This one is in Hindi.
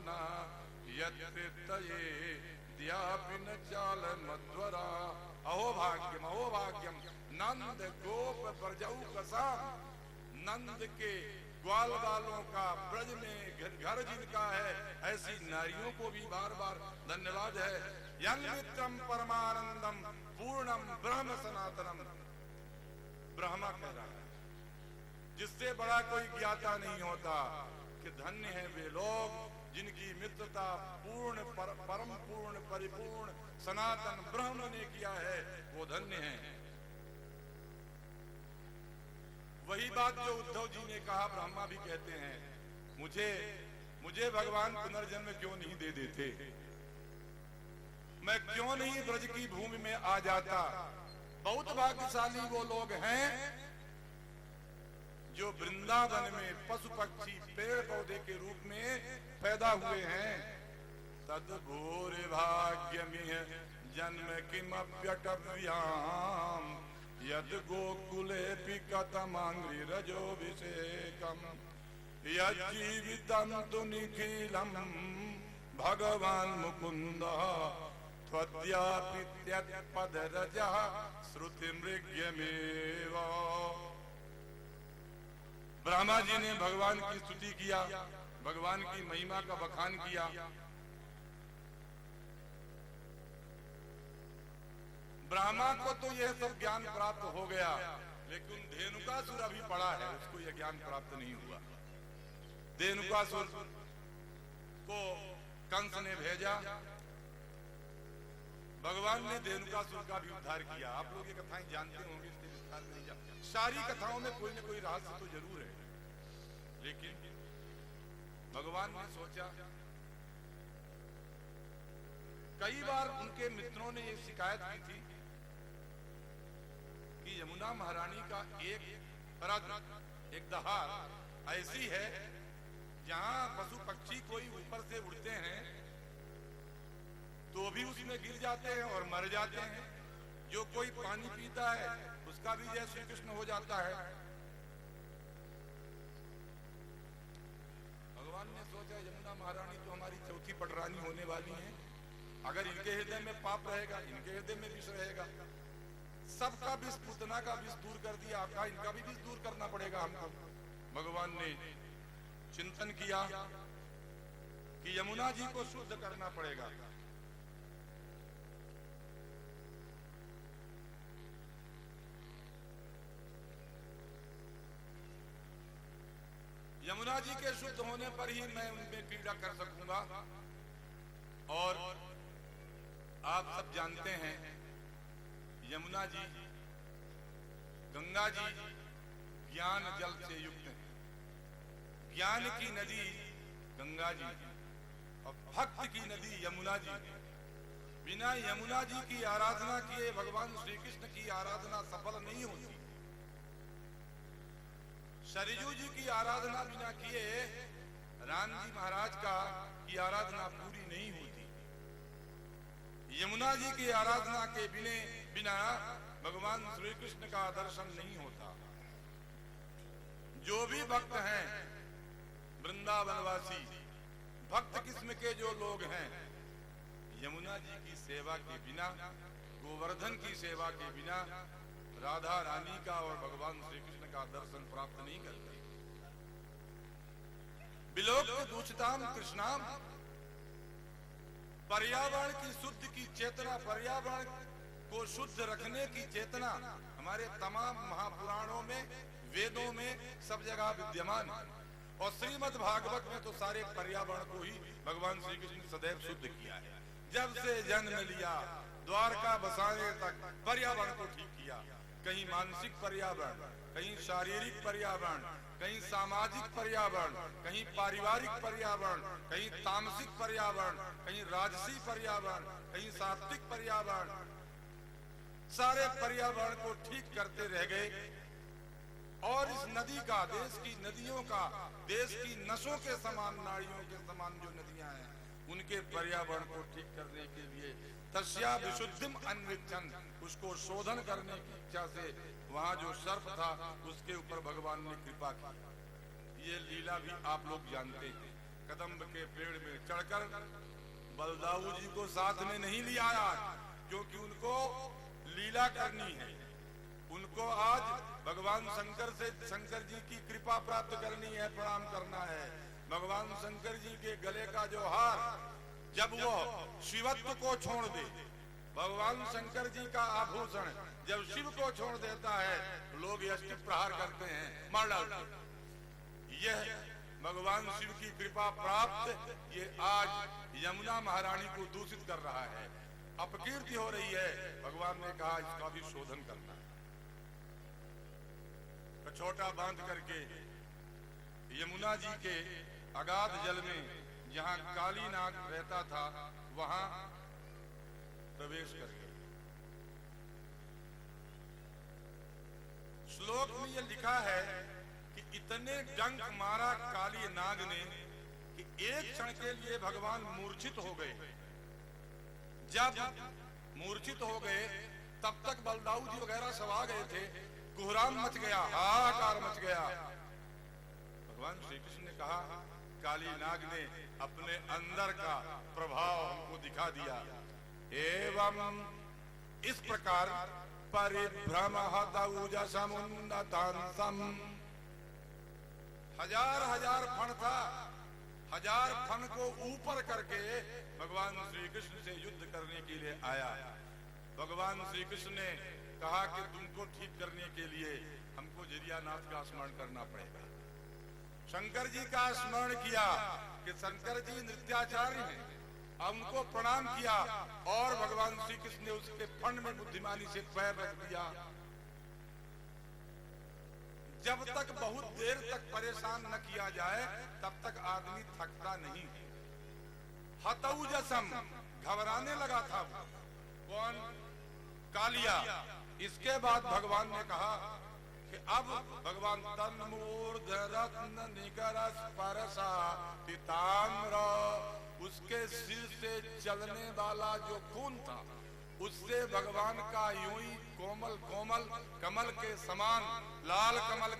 मना यत्तये द्यापि न चाल मध्वरा। अहो भाग्यम नंद गोप ब्रजऊ कसाम। नंद के ग्वाल वालों का ब्रज में घर जिनका है, ऐसी नारियों को भी बार बार धन्यवाद है। यन्मित्रम परमानंदम पूर्णम ब्रह्म सनातनम। ब्रह्मा कह रहा है, जिससे बड़ा कोई ज्ञाता नहीं होता कि धन्य है वे लोग जिनकी मित्रता पूर्ण परम पूर्ण परिपूर्ण सनातन ब्रह्म ने किया है, वो धन्य है। वही बात जो उद्धव जी ने कहा, ब्रह्मा भी कहते हैं, मुझे भगवान पुनर्जन्म क्यों नहीं दे देते, मैं क्यों नहीं ब्रज की भूमि में आ जाता। बहुत भाग्यशाली वो लोग हैं जो वृंदावन में पशु पक्षी पेड़ पौधे के रूप में पैदा हुए हैं। तद भूरि भाग्यमिह जन्म किमप्यटव्याम यद गोकुले कतमांग्रि रजोभिषेकम यज्जीवितं तु निखिलं भगवान मुकुंद त्वद्यापित्यत्पदरजः श्रुतिमृग्यमेव। ब्रह्मा जी ने भगवान की स्तुति किया, भगवान की महिमा का बखान किया। ब्रह्मा को तो यह सब ज्ञान प्राप्त हो गया, लेकिन धेनुकासुर अभी पड़ा है, उसको यह ज्ञान प्राप्त नहीं हुआ। धेनुकासुर को कंस ने भेजा, भगवान ने धेनुकासुर का भी उद्धार किया। आप लोग ये कथाएं जानते होंगे, इसके विस्तार में नहीं जानते। सारी कथाओं में कोई न कोई रहस्य तो जरूर है, लेकिन भगवान ने सोचा, कई बार उनके मित्रों ने ये शिकायत की थी कि यमुना महारानी का एक रथ, एक दहार ऐसी है जहां पशु पक्षी कोई ऊपर से उड़ते हैं तो भी उसमें गिर जाते हैं और मर जाते हैं। जो कोई पानी पीता है उसका भी जय श्री कृष्ण हो जाता है। भगवान ने सोचा, यमुना महारानी तो हमारी चौथी पटरानी होने वाली है, अगर इनके हृदय में पाप रहेगा, इनके हृदय में विष रहेगा। सबका विष, पूतना का विष दूर कर दिया, आपका इनका भी विष दूर करना पड़ेगा हमको। भगवान ने चिंतन किया कि यमुना जी को शुद्ध करना पड़ेगा। यमुना जी के शुद्ध होने पर ही मैं उनमें क्रीड़ा कर सकूंगा। और आप सब जानते हैं, यमुना जी, गंगा जी ज्ञान जल से युक्त हैं। ज्ञान की नदी गंगा जी और भक्त की नदी यमुना जी। बिना यमुना जी की आराधना किए भगवान श्री कृष्ण की आराधना सफल नहीं होती। सरयू जी की आराधना बिना किए राम जी महाराज की आराधना पूरी नहीं होती। यमुना जी की आराधना के बिना भगवान श्री कृष्ण का दर्शन नहीं होता। जो भी भक्त हैं वृंदावनवासी, भक्त किस्म के जो लोग हैं, यमुना जी की सेवा के बिना, गोवर्धन की सेवा के बिना राधा रानी का और भगवान श्री कृष्ण का दर्शन प्राप्त नहीं करते। विलोक्य दूषिताम कृष्णाम, पर्यावरण की शुद्ध की चेतना, पर्यावरण को शुद्ध रखने की चेतना हमारे तमाम महापुराणों में, वेदों में सब जगह विद्यमान है। और श्रीमद् भागवत में तो सारे पर्यावरण को ही भगवान श्री कृष्ण ने सदैव शुद्ध किया है। जब से जन्म लिया द्वारका बसाने तक पर्यावरण को ठीक किया। कहीं मानसिक पर्यावरण, कहीं शारीरिक पर्यावरण, कहीं सामाजिक पर्यावरण, कहीं पारिवारिक पर्यावरण, कहीं तामसिक पर्यावरण, कहीं राजसी पर्यावरण, कहीं सात्विक पर्यावरण। सारे पर्यावरण को ठीक करते रह गए। और इस नदी का, देश की नदियों का, देश की नसों के समान, नाड़ियों के समान जो नदियां हैं, उनके पर्यावरण को ठीक करने के लिए तस्या विशुद्धिम अन्विच्छन्, उसको शोधन करने की इच्छा से वहां जो सर्प था उसके ऊपर भगवान ने कृपा की। ये लीला भी आप लोग जानते हैं। कदम्ब के पेड़ में चढ़कर बलदाऊ जी को साथ में नहीं लिया आया, क्योंकि उनको लीला करनी है, उनको आज भगवान शंकर जी की कृपा प्राप्त करनी है, प्रणाम करना है। भगवान शंकर जी के गले का जो हार जब वो शिवत्व को छोड़ दे, भगवान शंकर जी का आभूषण जब शिव को छोड़ देता है, लोग यष्टि प्रहार करते हैं, मार डालते हैं। यह भगवान शिव की कृपा प्राप्त ये आज यमुना महारानी को दूषित कर रहा है, अपकीर्ति हो रही है। भगवान ने कहा इसका भी शोधन करना है। छोटा बांध करके यमुना जी के अगाध जल में जहां काली नाग रहता था वहां प्रवेश कर गए। श्लोक में यह लिखा है कि इतने डंक मारा काली नाग ने कि एक क्षण के लिए भगवान मूर्छित हो गए। जब मूर्छित हो गए तब तक बलदाऊ जी वगैरह सब आ गए थे, कोहराम मच गया, हाहाकार मच गया। भगवान श्री कृष्ण ने कहा काली नाग ने अपने अंदर का प्रभाव हमको दिखा दिया। एवं इस प्रकार परिभ्रम हजार फण था, हजार फण को ऊपर करके भगवान श्री कृष्ण से युद्ध करने के लिए आया। भगवान श्री कृष्ण ने कहा कि तुमको ठीक करने के लिए हमको जरियानाथ का स्मरण करना पड़ेगा। शंकर जी का स्मरण किया कि शंकर जी नृत्याचार्य हैं, उनको प्रणाम किया और भगवान श्री कृष्ण ने उसके फण में बुद्धिमानी से पैर रख दिया। जब तक बहुत देर तक परेशान न किया जाए तब तक आदमी थकता नहीं। हतौजसम घबराने लगा था कौन? कालिया। इसके बाद भगवान ने कहा कि अब भगवान तन्मूर्ध रत्न निकर स्पर्शा पीताम्र, उसके सिर से चलने वाला जो खून था उससे भगवान का यूं ही कोमल कोमल कमल के समान, लाल कमल